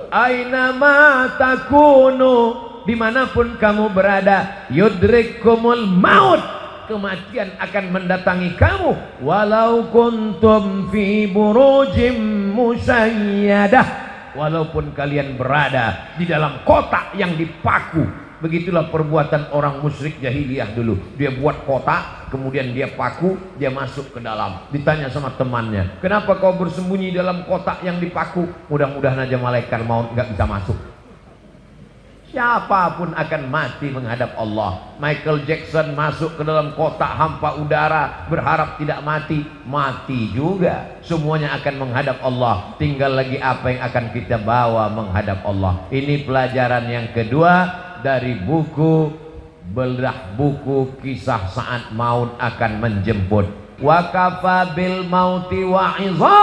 Aina takunu, dimanapun kamu berada, yudrikumul maut, kematian akan mendatangi kamu. Walau kuntum fi burujim musayyadah, walaupun kalian berada di dalam kotak yang dipaku. Begitulah perbuatan orang musyrik jahiliyah dulu. Dia buat kotak, kemudian dia paku, dia masuk ke dalam. Ditanya sama temannya, kenapa kau bersembunyi dalam kotak yang dipaku? Mudah-mudahan aja malaikat maut nggak bisa masuk. Siapapun akan mati menghadap Allah. Michael Jackson masuk ke dalam kotak hampa udara, berharap tidak mati, mati juga. Semuanya akan menghadap Allah. Tinggal lagi apa yang akan kita bawa menghadap Allah. Ini pelajaran yang kedua dari buku belah buku kisah saat maut akan menjemput. Wa kafa bil mauti wa'iza.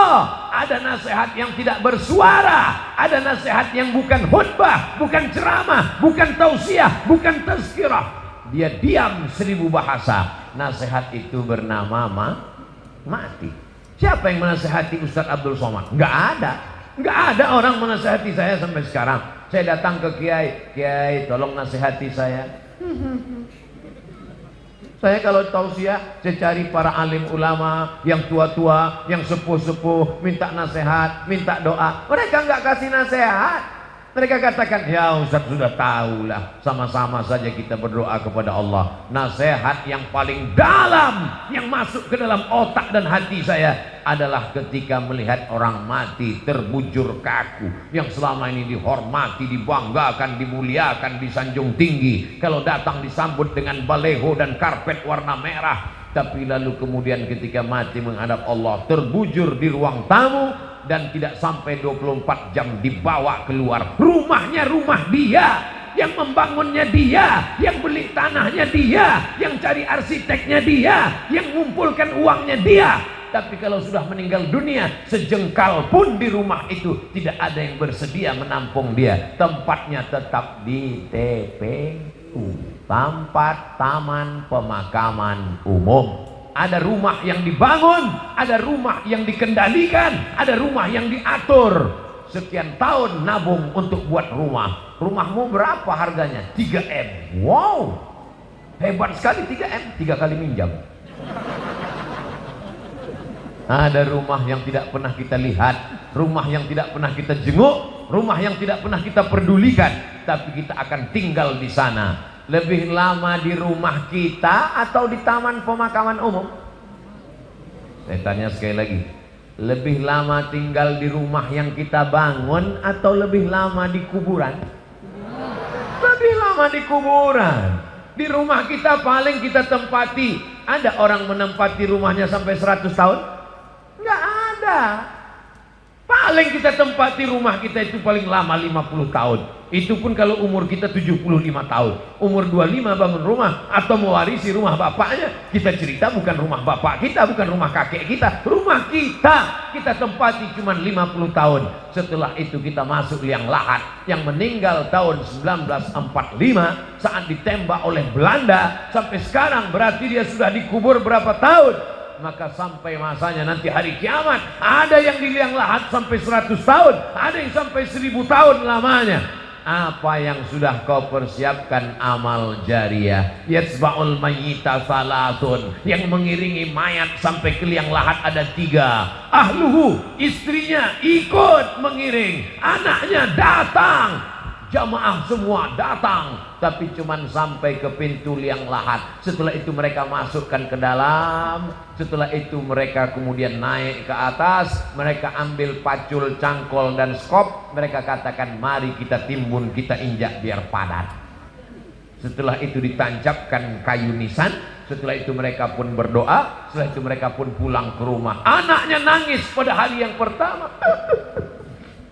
Ada nasihat yang tidak bersuara, ada nasihat yang bukan khutbah, bukan ceramah, bukan tausiah, bukan tazkirah. Dia diam 1000 bahasa. Nasihat itu bernama mati. Siapa yang menasihati Ustaz Abdul Somad? Enggak ada. Enggak ada orang menasihati saya sampai sekarang. Saya datang ke Kiai, Kiai tolong nasihati saya. Saya kalau tausiah, saya cari para alim ulama yang tua-tua, yang sepuh-sepuh, minta nasihat, minta doa. Mereka nggak kasih nasihat. Mereka katakan, ya Ustaz sudah tahulah, sama-sama saja kita berdoa kepada Allah. Nasihat yang paling dalam yang masuk ke dalam otak dan hati saya adalah ketika melihat orang mati terbujur kaku, yang selama ini dihormati, dibanggakan, dimuliakan, disanjung tinggi. Kalau datang disambut dengan baleho dan karpet warna merah, tapi lalu kemudian ketika mati menghadap Allah terbujur di ruang tamu, dan tidak sampai 24 jam dibawa keluar. Rumahnya rumah dia, yang membangunnya dia, yang beli tanahnya dia, yang cari arsiteknya dia, yang mengumpulkan uangnya dia. Tapi kalau sudah meninggal dunia, sejengkal pun di rumah itu tidak ada yang bersedia menampung dia. Tempatnya tetap di TPU, tempat taman pemakaman umum. Ada rumah yang dibangun, ada rumah yang dikendalikan, ada rumah yang diatur. Sekian tahun nabung untuk buat rumah. Rumahmu berapa harganya? 3M. Wow, hebat sekali 3M, 3 kali minjam. Ada rumah yang tidak pernah kita lihat, rumah yang tidak pernah kita jenguk, rumah yang tidak pernah kita pedulikan, tapi kita akan tinggal di sana. Lebih lama di rumah kita atau di taman pemakaman umum? Saya tanya sekali lagi, lebih lama tinggal di rumah yang kita bangun atau lebih lama di kuburan? Lebih lama di kuburan. Di rumah kita paling kita tempati. Ada orang menempati rumahnya sampai 100 tahun? Enggak ada. Paling kita tempati rumah kita itu paling lama 50 tahun. Itu pun kalau umur kita 75 tahun. Umur 25 bangun rumah atau mewarisi rumah bapaknya. Kita cerita bukan rumah bapak kita, bukan rumah kakek kita, rumah kita tempati cuma 50 tahun. Setelah itu kita masuk liang lahat. Yang meninggal tahun 1945 saat ditembak oleh Belanda, sampai sekarang berarti dia sudah dikubur berapa tahun? Maka sampai masanya nanti hari kiamat, ada yang di liang lahat sampai 100 tahun, ada yang sampai 1000 tahun lamanya. Apa yang sudah kau persiapkan? Amal jariah. Yatsba'ul mayyita salatun, yang mengiringi mayat sampai ke liang lahat ada 3. Ahluhu, istrinya ikut mengiring, anaknya datang, jamaah semua datang, tapi cuman sampai ke pintu liang lahat. Setelah itu mereka masukkan ke dalam. Setelah itu mereka kemudian naik ke atas. Mereka ambil pacul, cangkol dan skop. Mereka katakan, mari kita timbun, kita injak biar padat. Setelah itu ditancapkan kayu nisan. Setelah itu mereka pun berdoa. Setelah itu mereka pun pulang ke rumah. Anaknya nangis pada hari yang pertama.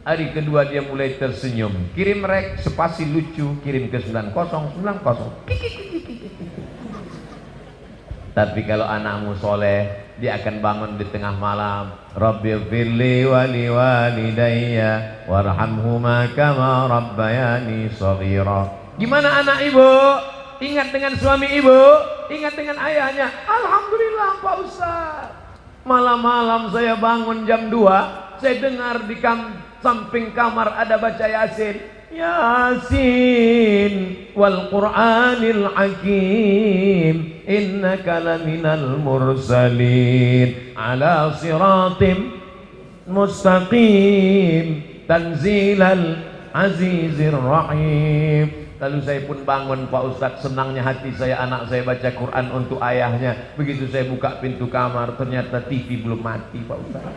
Hari kedua dia mulai tersenyum. Kirim rek spasi lucu, kirim ke 9090. Tapi kalau anakmu soleh, dia akan bangun di tengah malam. Rabbighfirli wa liwalidayya warhamhuma kama rabbayani shaghira. Gimana anak ibu? Ingat dengan suami ibu? Ingat dengan ayahnya? Alhamdulillah Pak Ustaz. Malam-malam saya bangun jam 2. Saya dengar di samping kamar ada baca Yasin. Yasin wal Qur'anil Hakim innaka laminal mursalin ala siratim mustaqim tanzilal azizir rahim. Lalu saya pun bangun, Pak Ustadz. Senangnya hati saya, anak saya baca Quran untuk ayahnya. Begitu saya buka pintu kamar, ternyata TV belum mati, Pak Ustadz.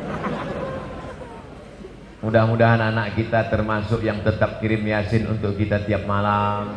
Mudah-mudahan anak kita termasuk yang tetap kirim Yasin untuk kita tiap malam.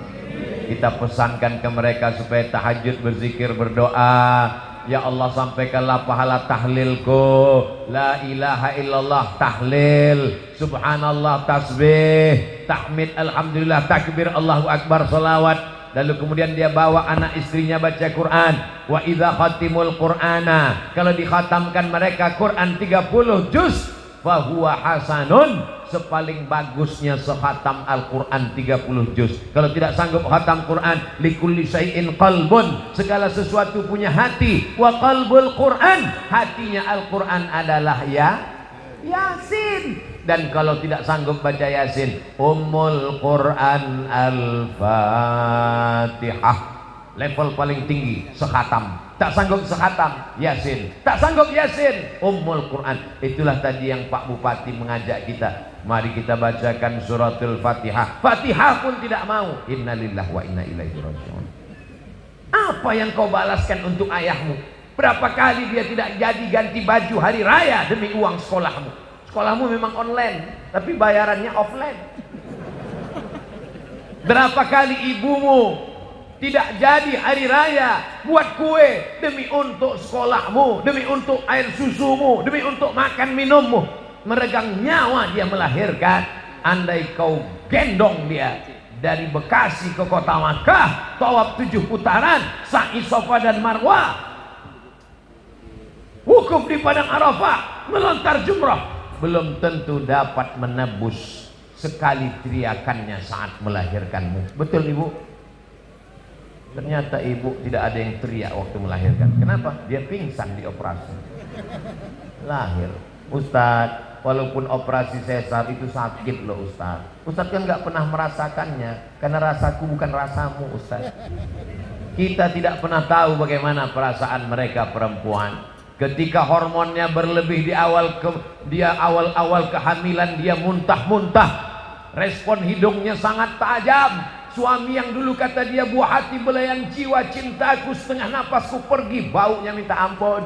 Kita pesankan ke mereka supaya tahajud, berzikir, berdoa. Ya Allah, sampaikanlah pahala tahlilku. La ilaha illallah tahlil, subhanallah tasbih, tahmid, alhamdulillah, takbir, Allahu akbar, salawat. Lalu kemudian dia bawa anak istrinya baca Quran. Wa idza khatimul qur'ana, kalau dikhatamkan mereka Quran 30 juz, fahuwa hasanun, sepaling bagusnya sekhatam Al-Quran 30 juz. Kalau tidak sanggup khatam Quran, likulli syai'in qalbun, segala sesuatu punya hati. Wa qalbul Quran, hatinya Al-Quran adalah Yasin. Dan kalau tidak sanggup baca Yasin, Ummul Quran Al-Fatihah, level paling tinggi sekhatam. Tak sanggup sekhatam Yasin, tak sanggup Yasin, Ummul Quran. Itulah tadi yang Pak Bupati mengajak kita, mari kita bacakan suratul Fatihah. Fatihah pun tidak mau. Innalillahi wa inna ilaihi raji'un. Apa yang kau balaskan untuk ayahmu? Berapa kali dia tidak jadi ganti baju hari raya demi uang sekolahmu? Sekolahmu memang online, tapi bayarannya offline. Berapa kali ibumu tidak jadi hari raya buat kue demi untuk sekolahmu, demi untuk air susumu, demi untuk makan minummu. Meregang nyawa dia melahirkan. Andai kau gendong dia dari Bekasi ke kota Makkah, tawaf 7 putaran, sa'i Safa dan Marwah, wukuf di padang Arafah, melontar jumrah, belum tentu dapat menebus sekali teriakannya saat melahirkanmu. Betul Ibu? Ternyata ibu tidak ada yang teriak waktu melahirkan. Kenapa? Dia pingsan di operasi. Lahir. Ustadz, walaupun operasi sesar itu sakit loh Ustadz. Ustadz kan nggak pernah merasakannya, karena rasaku bukan rasamu Ustadz. Kita tidak pernah tahu bagaimana perasaan mereka perempuan. Ketika hormonnya berlebih di awal kehamilan, dia muntah-muntah. Respon hidungnya sangat tajam. Suami yang dulu kata dia buah hati belayan jiwa, cintaku setengah napasku pergi, baunya minta ampun.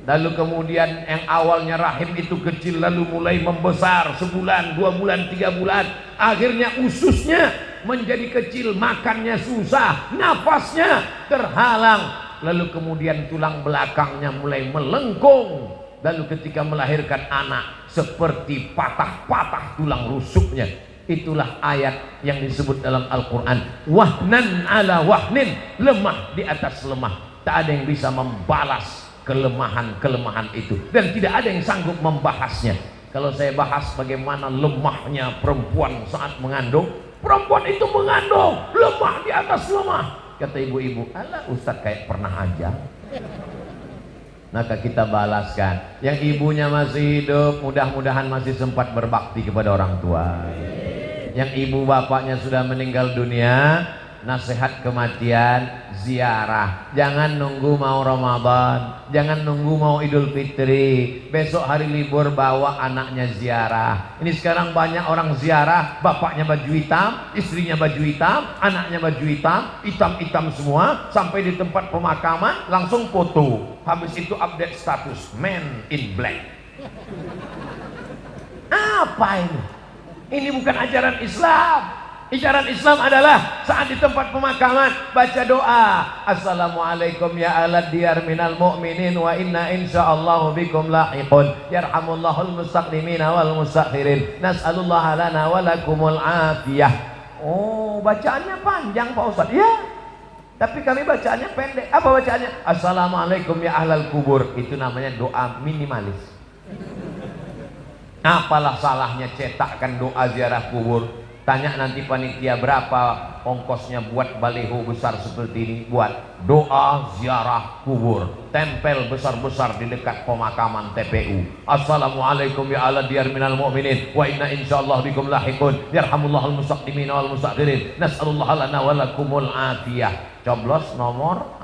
Lalu kemudian yang awalnya rahim itu kecil, lalu mulai membesar, sebulan, 2 bulan, 3 bulan, akhirnya ususnya menjadi kecil, makannya susah, nafasnya terhalang, lalu kemudian tulang belakangnya mulai melengkung. Lalu ketika melahirkan anak seperti patah-patah tulang rusuknya. Itulah ayat yang disebut dalam Al-Quran, wahnan ala wahnin, lemah di atas lemah. Tak ada yang bisa membalas kelemahan-kelemahan itu, dan tidak ada yang sanggup membahasnya. Kalau saya bahas bagaimana lemahnya perempuan saat mengandung, perempuan itu mengandung lemah di atas lemah. Kata ibu-ibu, alah Ustadz kayak pernah aja. Maka kita balaskan. Yang ibunya masih hidup, mudah-mudahan masih sempat berbakti kepada orang tua. Yang ibu bapaknya sudah meninggal dunia, nasihat kematian, ziarah. Jangan nunggu mau Ramadan, jangan nunggu mau Idul Fitri, besok hari libur bawa anaknya ziarah. Ini sekarang banyak orang ziarah, bapaknya baju hitam, istrinya baju hitam, anaknya baju hitam, hitam-hitam semua, sampai di tempat pemakaman langsung foto. Habis itu update status, man in black. Apa ini? Ini bukan ajaran Islam. Ajaran Islam adalah saat di tempat pemakaman baca doa, assalamualaikum ya alad diyar minal mu'minin wa inna insyaallahu bikum lahiqun yarhamullahul mustaqdimina wal mustakhirin nas'alullaha lana wa lakumul afiyah. Oh, bacaannya panjang Pak Ustaz. Ya, tapi kami bacaannya pendek. Apa bacaannya? Assalamualaikum ya ahlal kubur. Itu namanya doa minimalis. Apalah salahnya cetakkan doa ziarah kubur? Tanya nanti panitia berapa ongkosnya buat baliho besar seperti ini, buat doa ziarah kubur, tempel besar-besar di dekat pemakaman TPU. Assalamualaikum ya ala diyar minal mu'minin wa inna insyaallah bikum lahiqun yarhamullahul mustaqdimin wal mustakhirin nas'alullaha lana wa lakumul afiyah. Coblos nomor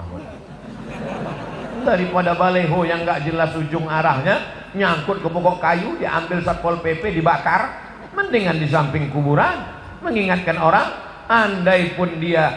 daripada baliho yang nggak jelas ujung arahnya, nyangkut ke pokok kayu, diambil Satpol PP, dibakar. Mendingan di samping kuburan, mengingatkan orang. Andai pun dia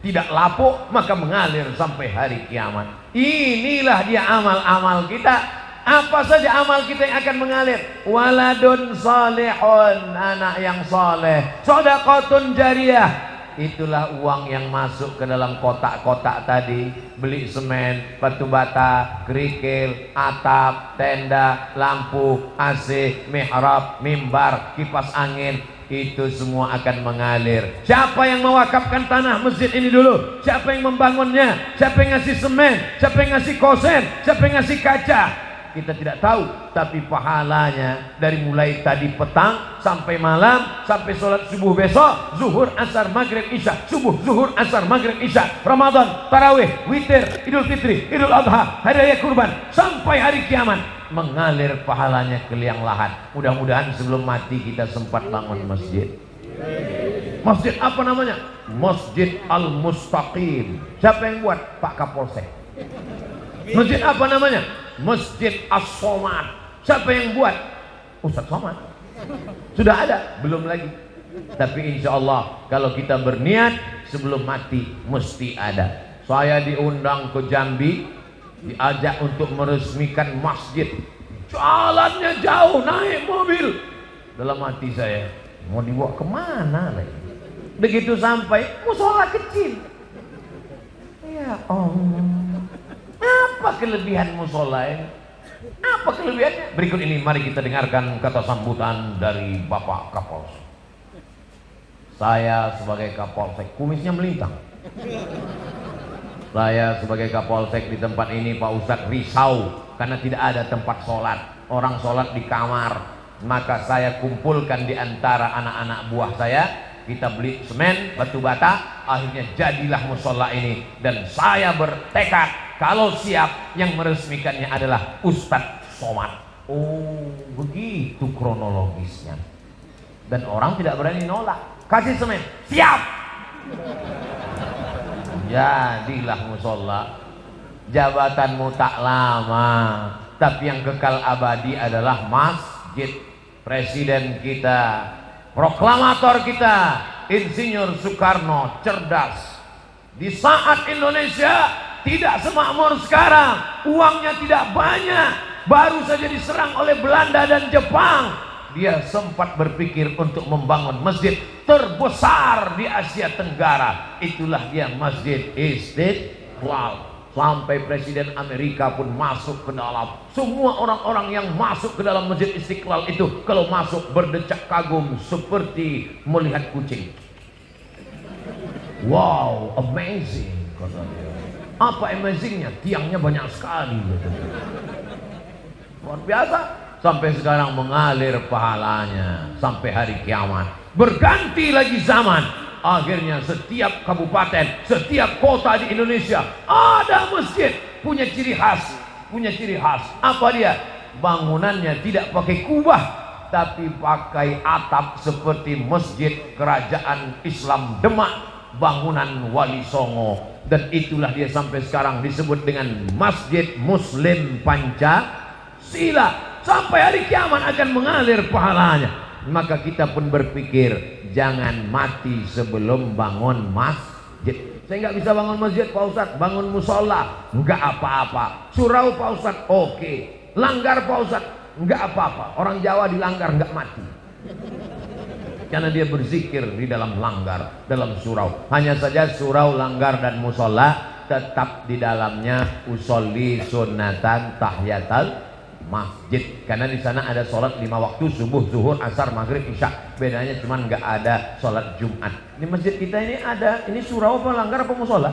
tidak lapuk, maka mengalir sampai hari kiamat. Inilah dia amal-amal kita. Apa saja amal kita yang akan mengalir. Waladun salihun, anak yang soleh. Shadaqatun jariyah, itulah uang yang masuk ke dalam kotak-kotak tadi. Beli semen, batu bata, kerikil, atap, tenda, lampu, AC, mihrab, mimbar, kipas angin, itu semua akan mengalir. Siapa yang mewakafkan tanah masjid ini dulu? Siapa yang membangunnya? Siapa yang ngasih semen? Siapa yang ngasih kosen? Siapa yang ngasih kaca? Kita tidak tahu, tapi pahalanya dari mulai tadi petang sampai malam, sampai sholat subuh besok, zuhur, asar, maghrib, isya, subuh, zuhur, asar, maghrib, isya, Ramadan, tarawih, witir, idul fitri, idul adha, hari raya kurban, sampai hari kiamat, mengalir pahalanya ke liang lahat. Mudah-mudahan sebelum mati kita sempat bangun masjid. Masjid apa namanya? Masjid Al-Mustaqim. Siapa yang buat? Pak Kapolsek. Masjid apa namanya? Masjid As-Somad. Siapa yang buat? Ustadz Somad. Sudah ada? Belum lagi. Tapi insya Allah kalau kita berniat sebelum mati mesti ada. Saya diundang ke Jambi, diajak untuk meresmikan masjid. Jalannya jauh, naik mobil. Dalam hati saya, mau dibawa kemana lagi? Begitu sampai, musola kecil. Ya Allah, apa kelebihan musola ini? Apa kelebihannya? Berikut ini mari kita dengarkan kata sambutan dari Bapak Kapolsek. Saya sebagai Kapolsek, kumisnya melintang. Saya sebagai Kapolsek di tempat ini, Pak Ustadz risau karena tidak ada tempat sholat. Orang sholat di kamar. Maka saya kumpulkan di antara anak-anak buah saya. Kita beli semen, batu bata, akhirnya jadilah musola ini. Dan saya bertekad kalau siap, yang meresmikannya adalah Ustadz Somad. Oh, begitu kronologisnya. Dan orang tidak berani nolak. Kasih semen, siap. Jadilah musola. Jabatanmu tak lama, tapi yang kekal abadi adalah masjid. Presiden kita, proklamator kita, Insinyur Soekarno cerdas. Di saat Indonesia tidak semakmur sekarang, uangnya tidak banyak, baru saja diserang oleh Belanda dan Jepang, dia sempat berpikir untuk membangun masjid terbesar di Asia Tenggara. Itulah dia Masjid Istiqlal. Sampai Presiden Amerika pun masuk ke dalam. Semua orang-orang yang masuk ke dalam Masjid Istiqlal itu kalau masuk berdecak kagum seperti melihat kucing. Wow, amazing, kata dia. Apa amazingnya? Tiangnya banyak sekali. Luar biasa. Sampai sekarang mengalir pahalanya sampai hari kiamat. Berganti lagi zaman. Akhirnya setiap kabupaten, setiap kota di Indonesia ada masjid, punya ciri khas, punya ciri khas. Apa dia? Bangunannya tidak pakai kubah, tapi pakai atap seperti masjid Kerajaan Islam Demak, bangunan Wali Songo. Dan itulah dia sampai sekarang disebut dengan Masjid Muslim Pancasila. Sampai hari kiamat akan mengalir pahalanya. Maka kita pun berpikir, jangan mati sebelum bangun masjid. Saya nggak bisa bangun masjid Pak Ustadz, bangun musola nggak apa-apa. Surau Pak Ustadz, oke. Langgar Pak Ustadz, nggak apa-apa. Orang Jawa dilanggar nggak mati, karena dia berzikir di dalam langgar, dalam surau. Hanya saja surau, langgar dan musola tetap di dalamnya usolli sunatan tahiyatal masjid, karena di sana ada sholat 5 waktu, subuh, zuhur, asar, maghrib, isya. Bedanya cuman nggak ada sholat Jumat. Di masjid kita ini ada, ini surau apa langgar apa musola?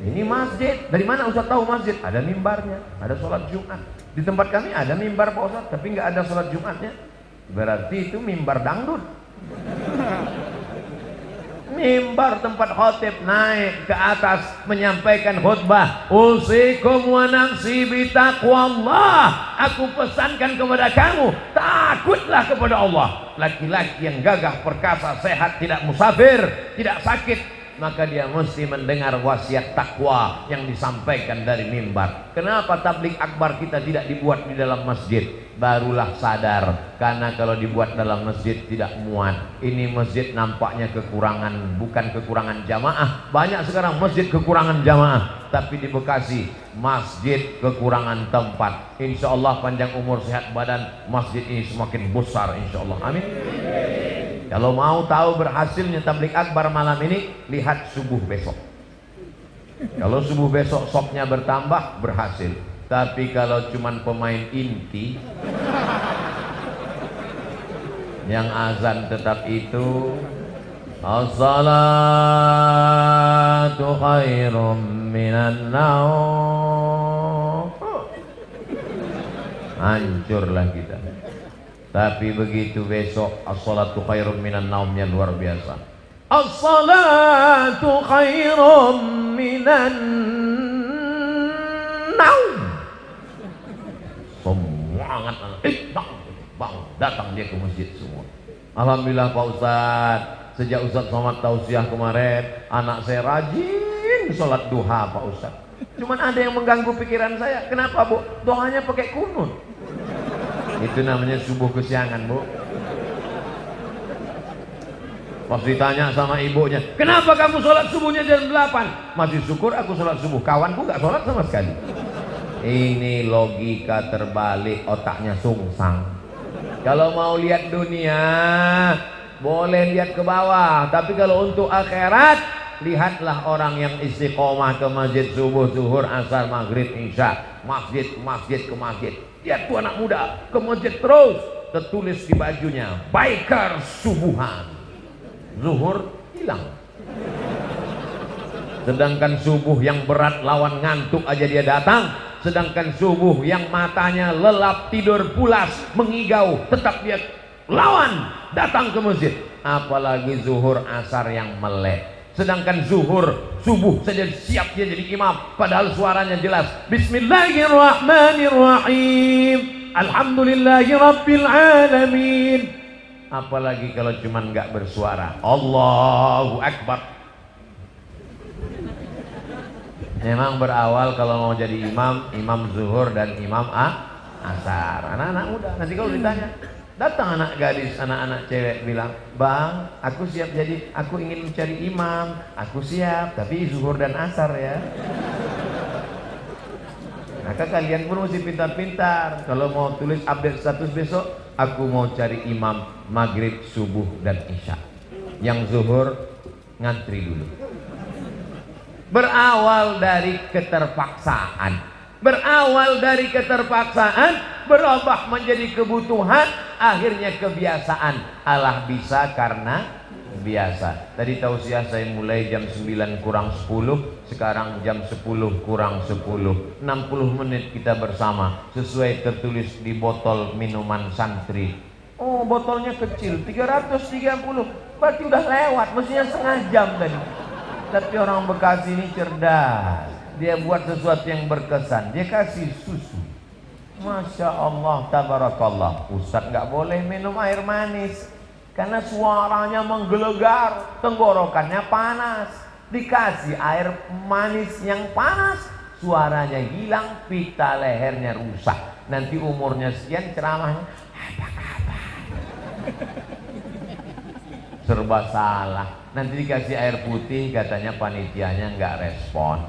Ini masjid. Dari mana Ustaz tahu masjid? Ada mimbarnya, ada sholat Jumat. Di tempat kami ada mimbar Pak Ustaz, tapi nggak ada sholat Jumatnya. Berarti itu mimbar dangdut. mimbar tempat khotib, naik ke atas menyampaikan khutbah. Usikum wa nafsi bitaqwallah. Aku pesankan kepada kamu, takutlah kepada Allah. Laki-laki yang gagah perkasa, sehat, tidak musafir, tidak sakit, maka dia mesti mendengar wasiat takwa yang disampaikan dari mimbar. Kenapa tablik akbar kita tidak dibuat di dalam masjid? Barulah sadar, karena kalau dibuat dalam masjid tidak muat. Ini masjid nampaknya kekurangan, bukan kekurangan jamaah. Banyak sekarang masjid kekurangan jamaah, tapi di Bekasi masjid kekurangan tempat. Insya Allah panjang umur sehat badan, masjid ini semakin besar insya Allah. Amin. Kalau mau tahu berhasilnya tablik akbar malam ini, lihat subuh besok. Kalau subuh besok sopnya bertambah, berhasil. Tapi kalau cuman pemain inti yang azan tetap itu, as-salatu khairum minan naum, hancurlah kita. Tapi begitu besok as-salatu khairum minan naumnya luar biasa. As-salatu khairum minan naum. Semua anak-anak bang, datang dia ke masjid semua. Alhamdulillah Pak Ustadz, sejak Ustadz Somad tausiah kemarin, anak saya rajin sholat duha Pak Ustadz. Cuman ada yang mengganggu pikiran saya. Kenapa Bu? Doanya pakai kunut. Itu namanya subuh kesiangan Bu. Pas ditanya sama ibunya, kenapa kamu sholat subuhnya jam 8? Masih syukur aku sholat subuh, kawanku gak sholat sama sekali. Ini logika terbalik, otaknya sungsang. Kalau mau lihat dunia boleh lihat ke bawah, tapi kalau untuk akhirat, lihatlah orang yang istiqomah ke masjid subuh, zuhur, asar, maghrib, isya, masjid ke masjid ke masjid. Lihat tuh anak muda ke masjid terus, tertulis di bajunya biker subuhan, zuhur hilang. Sedangkan subuh yang berat lawan ngantuk aja dia datang. Sedangkan subuh yang matanya lelap tidur pulas mengigau tetap dia lawan datang ke masjid. Apalagi zuhur asar yang melek. Sedangkan zuhur subuh saja siap dia jadi imam, padahal suaranya jelas. Bismillahirrahmanirrahim, alhamdulillahi rabbil alamin. Apalagi kalau cuman nggak bersuara, Allahu Akbar. Memang berawal kalau mau jadi imam, imam zuhur dan imam asar. Anak-anak muda, nanti kalau ditanya, datang anak gadis, anak-anak cewek bilang, bang, aku siap jadi, aku ingin mencari imam, aku siap, tapi zuhur dan asar ya. Maka kalian pun mesti pintar-pintar. Kalau mau tulis update status besok, aku mau cari imam maghrib, subuh dan isya. Yang zuhur ngantri dulu. Berawal dari keterpaksaan, berubah menjadi kebutuhan, akhirnya kebiasaan. Allah bisa karena biasa. Tadi tausiah saya mulai jam 9 kurang 10, sekarang jam 10 kurang 10. 60 menit kita bersama sesuai tertulis di botol minuman santri. Oh, botolnya kecil 330, berarti udah lewat, mestinya setengah jam tadi. Tapi orang Bekasi ini cerdas. Dia buat sesuatu yang berkesan. Dia kasih susu. Masya Allah, tabarakallah. Ustadz gak boleh minum air manis karena suaranya menggelegar, tenggorokannya panas. Dikasih air manis yang panas, suaranya hilang, pita lehernya rusak. Nanti umurnya sekian ceramahnya, apa kabar? Serba salah. Nanti dikasih air putih, katanya panitianya nggak respon.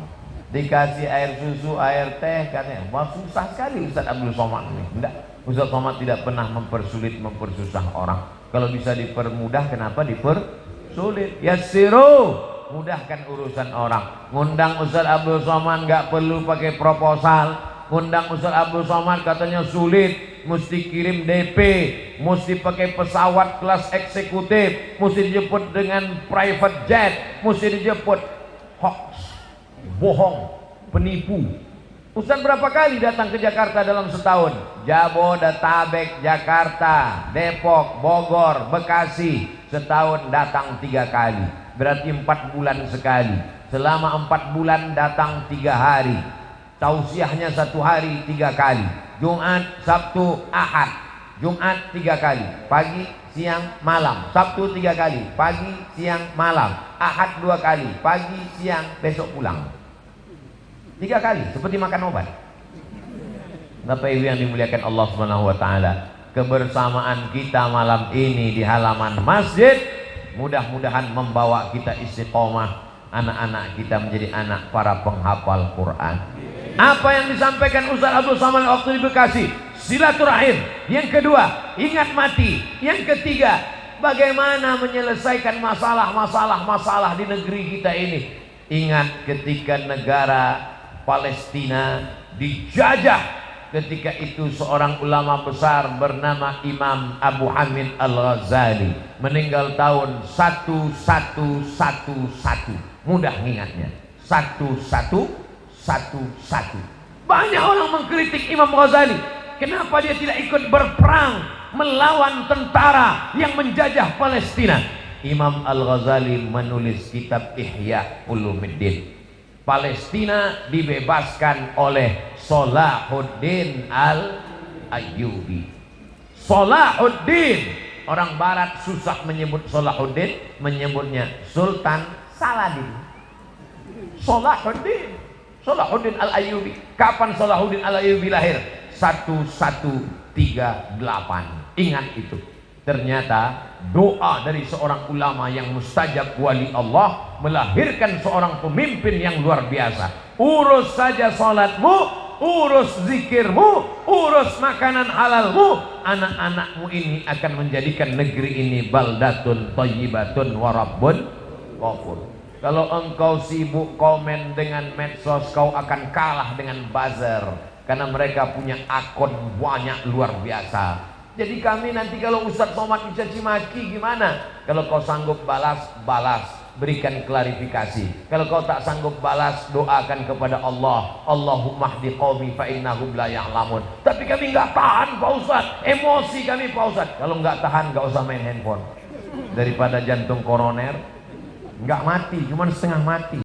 Dikasih air susu, air teh, katanya wah susah sekali Ustadz Abdul Somad ini. Enggak, Ustadz Somad tidak pernah mempersulit, mempersusah orang. Kalau bisa dipermudah, kenapa dipersulit? Yassiru, mudahkan urusan orang. Ngundang Ustadz Abdul Somad nggak perlu pakai proposal. Ngundang Ustadz Abdul Somad katanya sulit, mesti kirim DP, mesti pakai pesawat kelas eksekutif, mesti dijemput dengan private jet, mesti dijemput. Hoax, bohong, penipu. Ustadz berapa kali datang ke Jakarta dalam setahun? Jabodetabek, Jakarta, Depok, Bogor, Bekasi, setahun datang 3 kali. berarti 4 bulan sekali. Selama 4 bulan datang 3 hari. Tausiahnya 1 hari 3 kali. Jumat, Sabtu, Ahad. Jumat 3 kali, pagi, siang, malam. Sabtu 3 kali, pagi, siang, malam. Ahad 2 kali, pagi, siang, besok pulang. 3 kali, seperti makan obat. Bapak Ibu yang dimuliakan Allah Subhanahu wa taala, kebersamaan kita malam ini di halaman masjid mudah-mudahan membawa kita istiqomah, anak-anak kita menjadi anak para penghafal Quran. Apa yang disampaikan Ustaz Abdul Somad waktu di Bekasi, silaturahim. Yang kedua, ingat mati. Yang ketiga, bagaimana menyelesaikan masalah di negeri kita ini. Ingat ketika negara Palestina dijajah, ketika itu seorang ulama besar bernama Imam Abu Hamid Al-Ghazali meninggal tahun 1111. Mudah ingatnya, 1111. Banyak orang mengkritik Imam Ghazali. Kenapa dia tidak ikut berperang melawan tentara yang menjajah Palestina? Imam Al-Ghazali menulis kitab Ihya Ulumuddin. Palestina dibebaskan oleh Salahuddin Al-Ayyubi. Salahuddin, orang barat susah menyebut Salahuddin, menyebutnya Sultan Saladin. Salahuddin Al-Ayyubi. Kapan Salahuddin Al-Ayyubi lahir? 1138. Ingat itu. Ternyata doa dari seorang ulama yang mustajab wali Allah melahirkan seorang pemimpin yang luar biasa. Urus saja salatmu, urus zikirmu, urus makanan halalmu, anak-anakmu ini akan menjadikan negeri ini baldatun thayyibatun wa rabbun ghafur. Kalau engkau sibuk komen dengan medsos, kau akan kalah dengan buzzer, karena mereka punya akun banyak luar biasa. Jadi kami nanti kalau Ustaz Somad dicaci maki gimana? Kalau kau sanggup balas, berikan klarifikasi. Kalau kau tak sanggup balas, doakan kepada Allah. Allahumma hdi qaumi fa innahum la ya'lamun. Tapi kami enggak tahan Pak Ustaz, emosi kami Pak Ustaz. Kalau enggak tahan, enggak usah main handphone. Daripada jantung koroner enggak mati, cuma setengah mati.